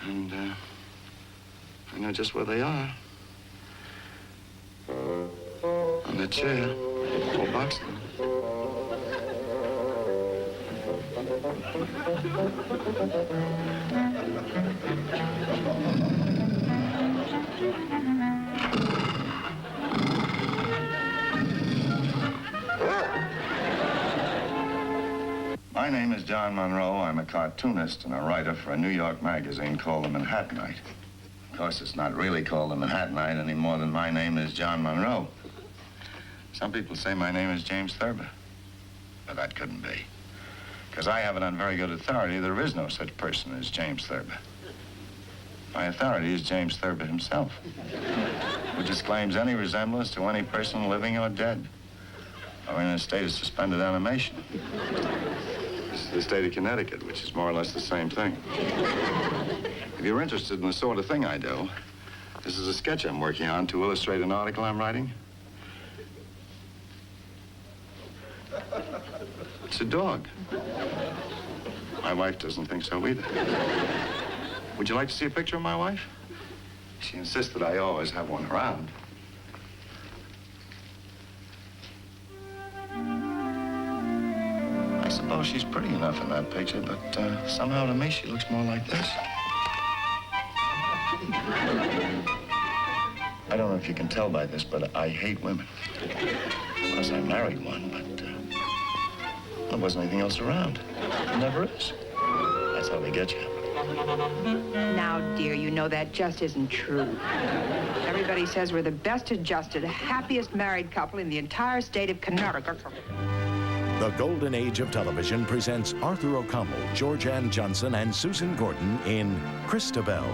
And, I know just where they are. On the chair, or box them. My name is John Monroe. I'm a cartoonist and a writer for a New York magazine called The Manhattanite. Of course, it's not really called The Manhattanite any more than my name is John Monroe. Some people say my name is James Thurber, but that couldn't be. Because I have it on very good authority, there is no such person as James Thurber. My authority is James Thurber himself, who disclaims any resemblance to any person living or dead, or in a state of suspended animation. This is the state of Connecticut, which is more or less the same thing. If you're interested in the sort of thing I do, this is a sketch I'm working on to illustrate an article I'm writing. It's a dog. My wife doesn't think so either. Would you like to see a picture of my wife? She insists that I always have one around. I suppose she's pretty enough in that picture, but somehow to me she looks more like this. I don't know if you can tell by this, but I hate women. Of course, I married one, but there wasn't anything else around. There never is. That's how they get you. Now, dear, you know that just isn't true. Everybody says we're the best adjusted, happiest married couple in the entire state of Connecticut. The Golden Age of Television presents Arthur O'Connell, Georgann Johnson, and Susan Gordon in Christabel,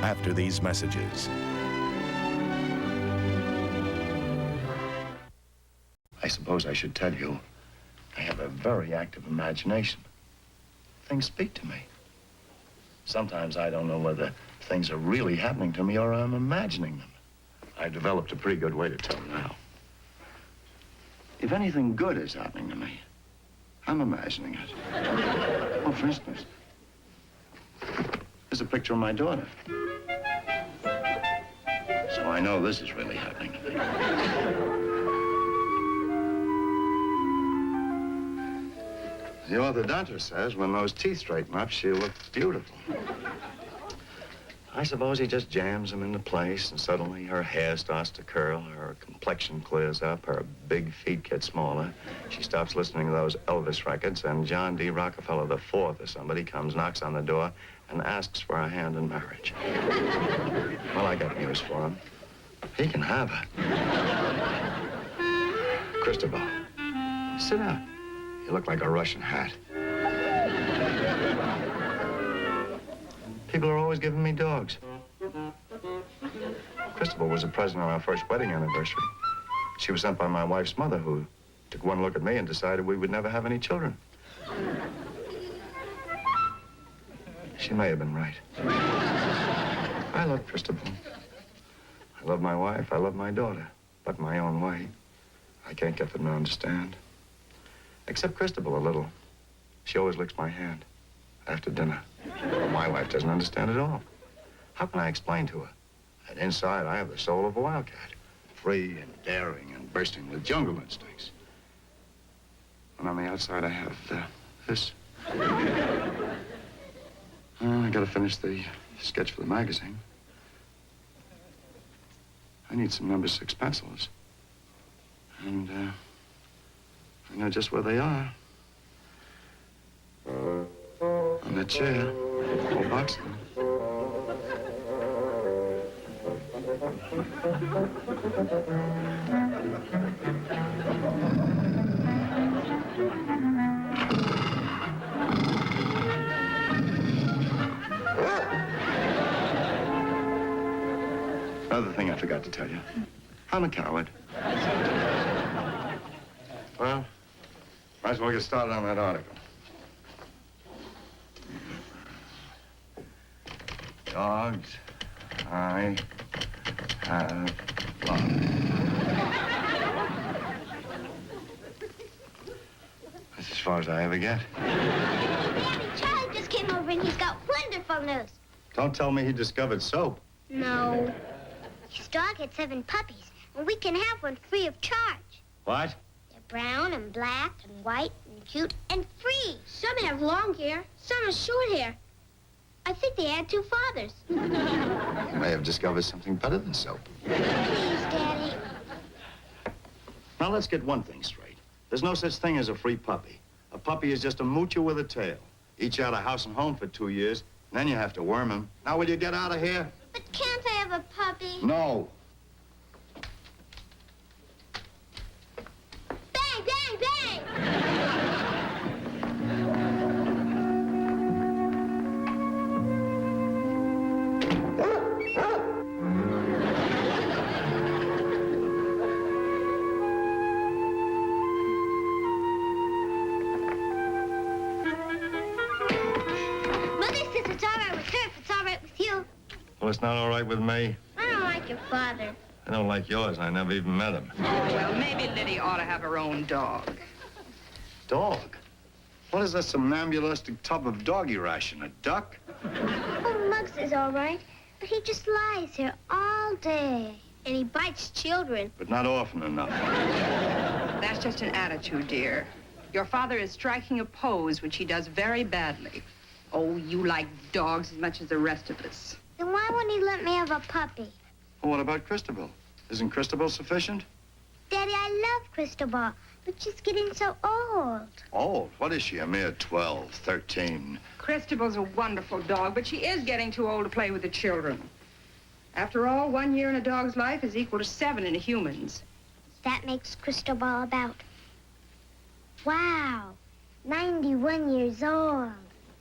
after these messages. I suppose I should tell you, I have a very active imagination. Things speak to me. Sometimes I don't know whether things are really happening to me or I'm imagining them. I've developed a pretty good way to tell now. If anything good is happening to me, I'm imagining it. Well, for instance, there's a picture of my daughter. So I know this is really happening to me. The orthodontist says when those teeth straighten up, she'll look beautiful. I suppose he just jams them into place, and suddenly her hair starts to curl, her complexion clears up, her big feet get smaller. She stops listening to those Elvis records, and John D. Rockefeller IV or somebody comes, knocks on the door, and asks for her hand in marriage. Well, I got news for him. He can have her. Christabel, sit down. You look like a Russian hat. People are always giving me dogs. Christabel was a present on our first wedding anniversary. She was sent by my wife's mother, who took one look at me and decided we would never have any children. She may have been right. I love Christabel. I love my wife, I love my daughter, but my own way. I can't get them to understand. Except Christabel a little. She always licks my hand after dinner. But my wife doesn't understand at all. How can I explain to her that inside I have the soul of a wildcat, free and daring and bursting with jungle instincts? And on the outside I have this. I gotta finish the sketch for the magazine. I need some number 6 pencils. And I know just where they are. On the chair, or box them. Another thing I forgot to tell you. I'm a coward. Well, might as well get started on that article. Dogs I have loved. That's as far as I ever get. Charlie just came over and he's got wonderful news. Don't tell me he discovered soap. No. His dog had 7 puppies, and we can have one free of charge. What? They're brown and black and white and cute and free. Some have long hair, some have short hair. I think they had 2 fathers. You may have discovered something better than soap. Please, Daddy. Now, let's get one thing straight. There's no such thing as a free puppy. A puppy is just a moocher with a tail. Each out of house and home for 2 years, and then you have to worm him. Now, will you get out of here? But can't I have a puppy? No. Bang, bang, bang! Mother says it's all right with her if it's all right with you. Well, it's not all right with me. I don't like your father. I don't like yours. I never even met him. Well, maybe Liddy ought to have her own dog. Dog? What is that somnambulistic tub of doggy ration? A duck? Oh, Muggs is all right, but he just lies here all day. And he bites children. But not often enough. That's just an attitude, dear. Your father is striking a pose, which he does very badly. Oh, you like dogs as much as the rest of us. Then why won't he let me have a puppy? Well, what about Christabel? Isn't Christabel sufficient? Daddy, I love Christabel, but she's getting so old. Old? What is she? A mere 12, 13. Christabel's a wonderful dog, but she is getting too old to play with the children. After all, 1 year in a dog's life is equal to 7 in a human's. That makes Christabel about... Wow, 91 years old.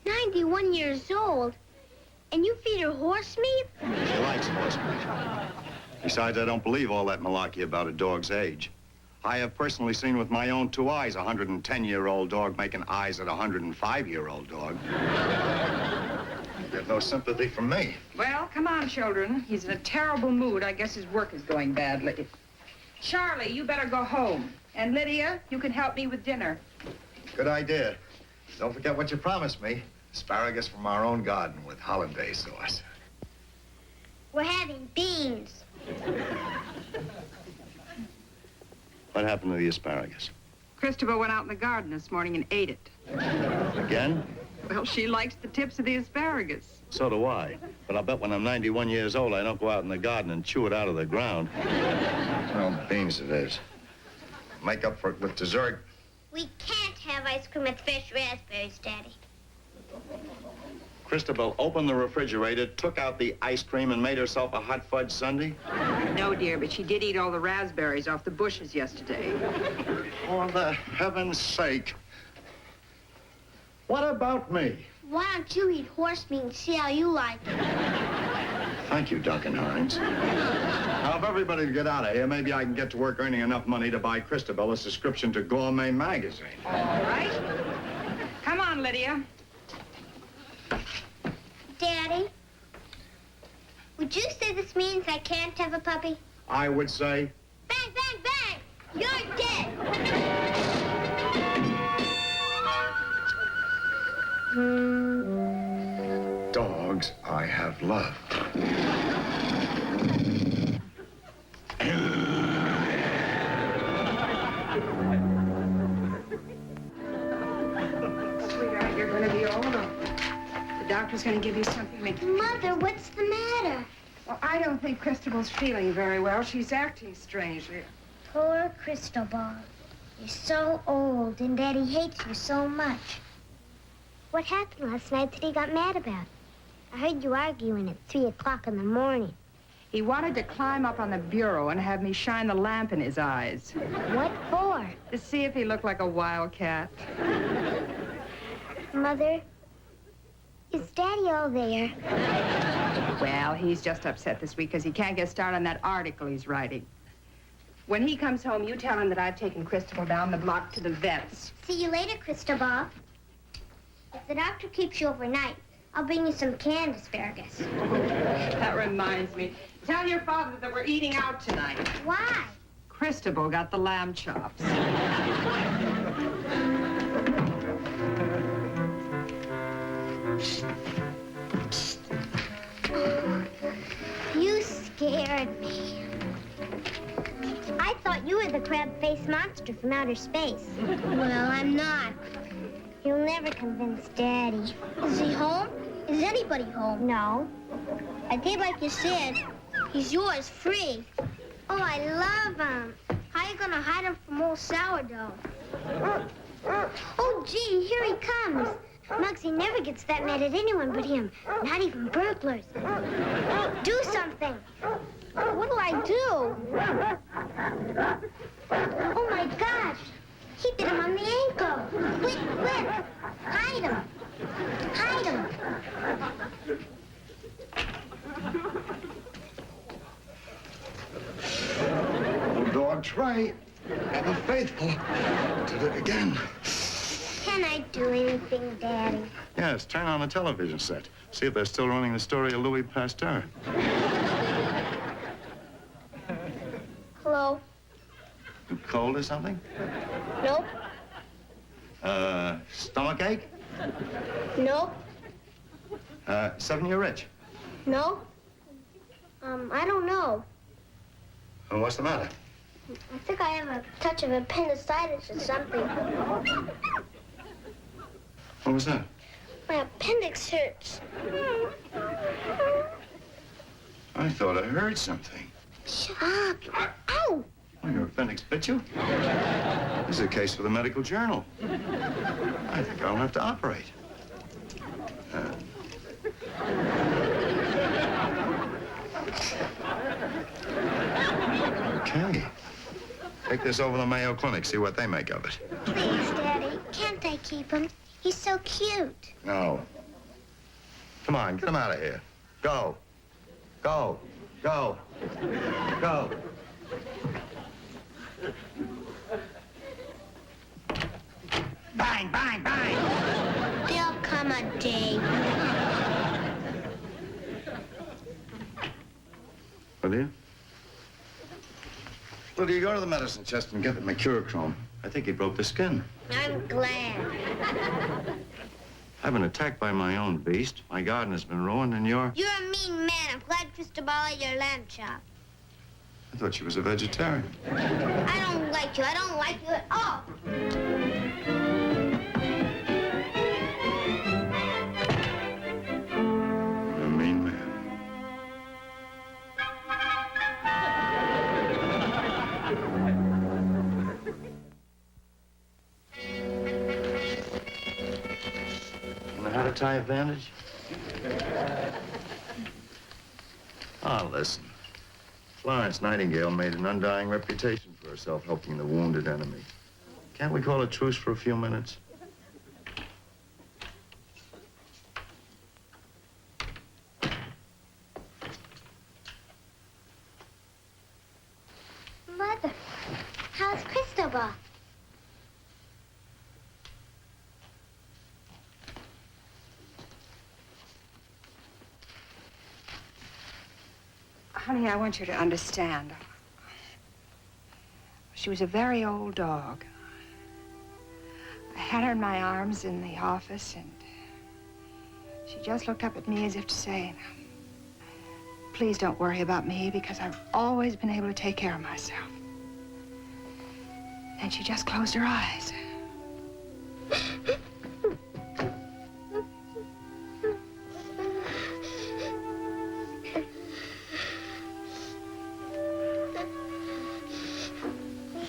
91 years old? And you feed her horse meat? She likes horse meat. Besides, I don't believe all that malarkey about a dog's age. I have personally seen with my own 2 eyes a 110-year-old dog making eyes at a 105-year-old dog. You have no sympathy from me. Well, come on, children. He's in a terrible mood. I guess his work is going badly. Charlie, you better go home. And Lydia, you can help me with dinner. Good idea. Don't forget what you promised me. Asparagus from our own garden with hollandaise sauce. We're having beans. What happened to the asparagus? Christabel went out in the garden this morning and ate it. Again? Well, she likes the tips of the asparagus. So do I. But I'll bet when I'm 91 years old, I don't go out in the garden and chew it out of the ground. Well, beans it is. Make up for it with dessert. We can't have ice cream with fresh raspberries, Daddy. Christabel opened the refrigerator, took out the ice cream, and made herself a hot fudge sundae? No, dear, but she did eat all the raspberries off the bushes yesterday. For the heaven's sake. What about me? Why don't you eat horse meat and see how you like it? Thank you, Duncan Hines. Now, if everybody will get out of here, maybe I can get to work earning enough money to buy Christabel a subscription to Gourmet magazine. All right. Come on, Lydia. Daddy, would you say this means I can't have a puppy? I would say... Bang, bang, bang! You're dead! Dogs I have loved. Sweetheart, you're going to be older. The doctor's going to give you something to... Mother, what's the matter? Well, I don't think Christabel's feeling very well. She's acting strangely. Poor Christabel. You're so old, and Daddy hates you so much. What happened last night that he got mad about? I heard you arguing at 3 o'clock in the morning. He wanted to climb up on the bureau and have me shine the lamp in his eyes. What for? To see if he looked like a wildcat. Mother, is Daddy all there? Well, he's just upset this week because he can't get started on that article he's writing. When he comes home, you tell him that I've taken Christabel down the block to the vet's. See you later, Christabel. If the doctor keeps you overnight, I'll bring you some canned asparagus. That reminds me. Tell your father that we're eating out tonight. Why? Christabel got the lamb chops. crab-faced monster from outer space. Well, I'm not. You'll never convince Daddy. Is he home? Is anybody home? No. I did like you said. He's yours, free. Oh, I love him. How you gonna hide him from old sourdough? Oh, gee, here he comes. Muggsy never gets that mad at anyone but him, not even burglars. Do something. What'll I do? Oh, my gosh. He bit him on the ankle. Quick, quick. Hide him. Hide him. Old dog Trey, ever faithful. Did it again. Can I do anything, Daddy? Yes, turn on the television set. See if they're still running the story of Louis Pasteur. Hello? You cold or something? Nope. Stomachache? Nope. 7 year itch? No? I don't know. Well, what's the matter? I think I have a touch of appendicitis or something. What was that? My appendix hurts. I thought I heard something. Shut up. Ow! Oh, your appendix bit you? This is a case for the medical journal. I think I'll have to operate. Okay. Take this over to the Mayo Clinic, see what they make of it. Please, Daddy, can't I keep him? He's so cute. No. Come on, get him out of here. Go. Go. Go. Go. Bang, bang, bang! There'll come a day. Will you? Well, do you go to the medicine chest and get the mercurochrome? I think he broke the skin. I'm glad. I've been attacked by my own beast. My garden has been ruined, and you're... You're a mean man. I'm glad Christabel ate your lamb chop. I thought she was a vegetarian. I don't like you. I don't like you at all. You're a mean man. You know how to tie a bandage? Oh, listen. Florence Nightingale made an undying reputation for herself helping the wounded enemy. Can't we call a truce for a few minutes? Mother, how's Christabel? Honey, I want you to understand. She was a very old dog. I had her in my arms in the office, and she just looked up at me as if to say, please don't worry about me, because I've always been able to take care of myself. And she just closed her eyes.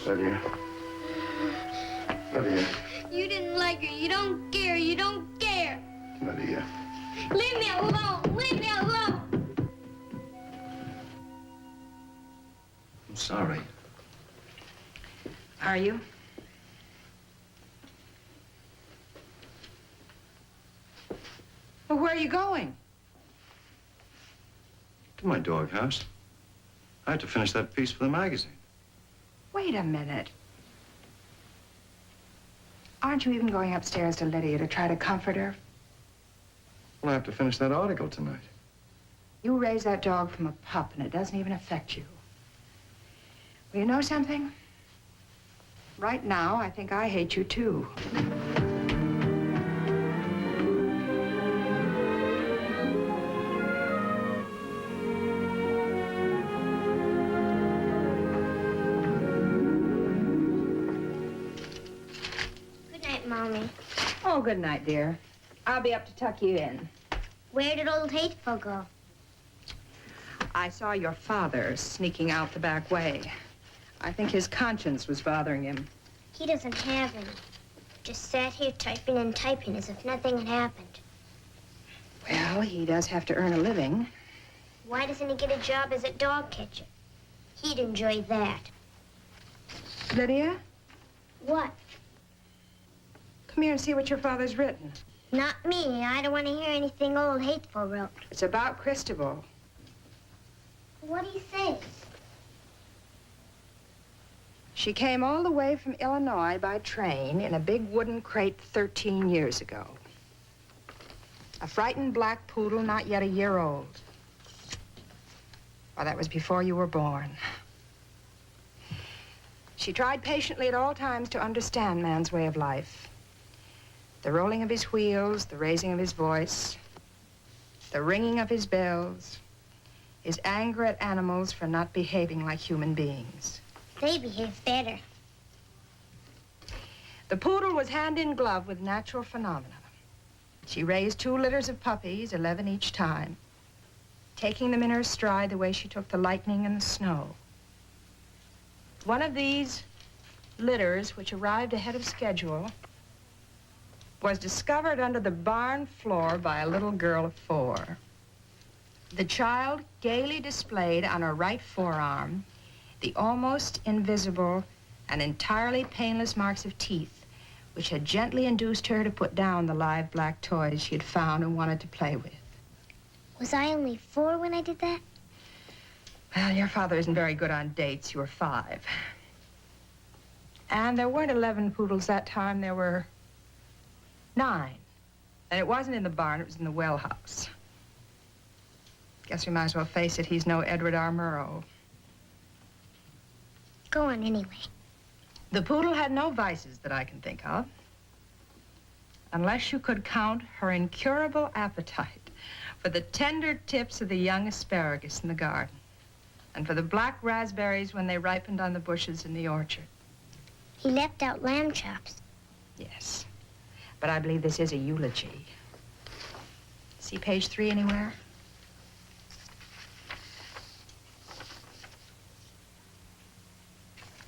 Lydia. Lydia. You didn't like her. You don't care. You don't care. Lydia. Leave me alone. Leave me alone. I'm sorry. Are you? Well, where are you going? To my doghouse. I have to finish that piece for the magazine. Wait a minute. Aren't you even going upstairs to Lydia to try to comfort her? Well, I have to finish that article tonight. You raised that dog from a pup, and it doesn't even affect you. Well, you know something? Right now, I think I hate you, too. Oh, good night, dear. I'll be up to tuck you in. Where did old Hateful go? I saw your father sneaking out the back way. I think his conscience was bothering him. He doesn't have any. Just sat here typing and typing as if nothing had happened. Well, he does have to earn a living. Why doesn't he get a job as a dog catcher? He'd enjoy that. Lydia, What? come here and see what your father's written. Not me. I don't want to hear anything old Hateful wrote. It's about Christabel. What do you say? She came all the way from Illinois by train in a big wooden crate 13 years ago. A frightened black poodle not yet a year old. Well, that was before you were born. She tried patiently at all times to understand man's way of life. The rolling of his wheels, the raising of his voice, the ringing of his bells, his anger at animals for not behaving like human beings. They behave better. The poodle was hand in glove with natural phenomena. She raised 2 litters of puppies, 11 each time, taking them in her stride the way she took the lightning and the snow. One of these litters, which arrived ahead of schedule, was discovered under the barn floor by a little girl of 4. The child gaily displayed on her right forearm the almost invisible and entirely painless marks of teeth, which had gently induced her to put down the live black toys she had found and wanted to play with. Was I only 4 when I did that? Well, your father isn't very good on dates. You were 5. And there weren't 11 poodles that time. There were 9. And it wasn't in the barn. It was in the well house. Guess we might as well face it. He's no Edward R. Murrow. Go on anyway. The poodle had no vices that I can think of, unless you could count her incurable appetite for the tender tips of the young asparagus in the garden and for the black raspberries when they ripened on the bushes in the orchard. He left out lamb chops. Yes, but I believe this is a eulogy. See page 3 anywhere?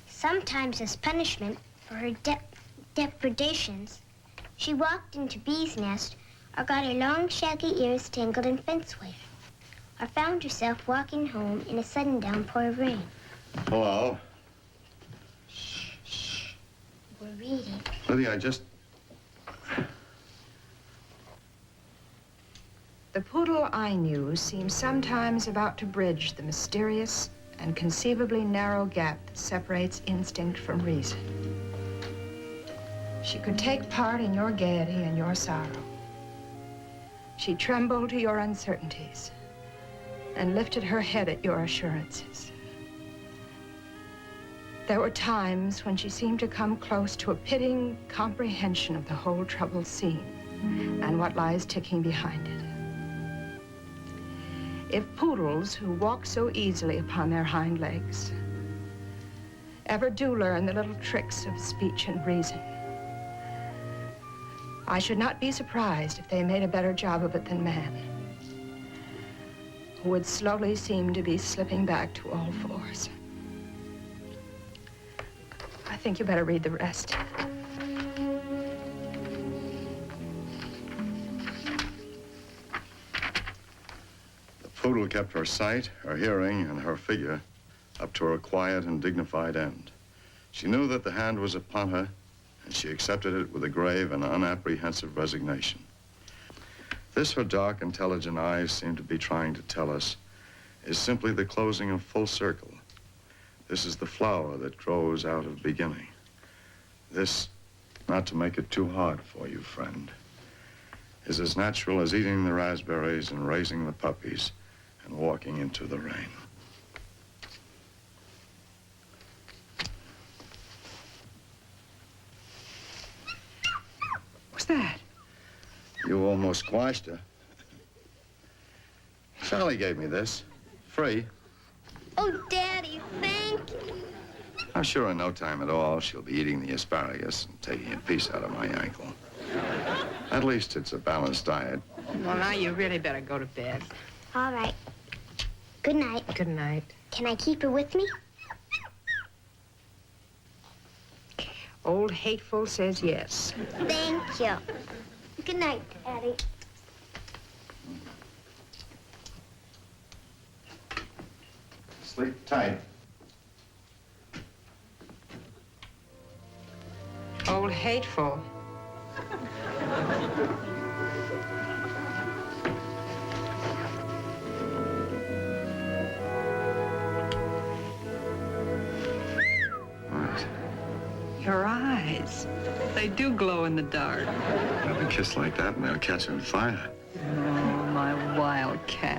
Sometimes as punishment for her depredations, she walked into bees' nest or got her long shaggy ears tangled in fence wire, or found herself walking home in a sudden downpour of rain. Hello. Shh. We're reading. Lydia, I just... The poodle I knew seemed sometimes about to bridge the mysterious and conceivably narrow gap that separates instinct from reason. She could take part in your gaiety and your sorrow. She trembled to your uncertainties and lifted her head at your assurances. There were times when she seemed to come close to a pitying comprehension of the whole troubled scene and what lies ticking behind it. If poodles who walk so easily upon their hind legs ever do learn the little tricks of speech and reason, I should not be surprised if they made a better job of it than man, who would slowly seem to be slipping back to all 4s. I think you better read the rest. The poodle kept her sight, her hearing, and her figure up to a quiet and dignified end. She knew that the hand was upon her, and she accepted it with a grave and unapprehensive resignation. This, her dark, intelligent eyes seemed to be trying to tell us, is simply the closing of full circle. This is the flower that grows out of beginning. This, not to make it too hard for you, friend, is as natural as eating the raspberries and raising the puppies and walking into the rain. What's that? You almost squashed her. Sally gave me this, free. Oh, Daddy, thank you. I'm sure in no time at all she'll be eating the asparagus and taking a piece out of my ankle. At least it's a balanced diet. Well, now you really better go to bed. All right. Good night. Good night. Can I keep her with me? Old Hateful says yes. Thank you. Good night, Daddy. Sleep tight. Old Hateful. What? Your eyes. They do glow in the dark. Have a kiss like that and they'll catch on fire. Oh, my wildcat.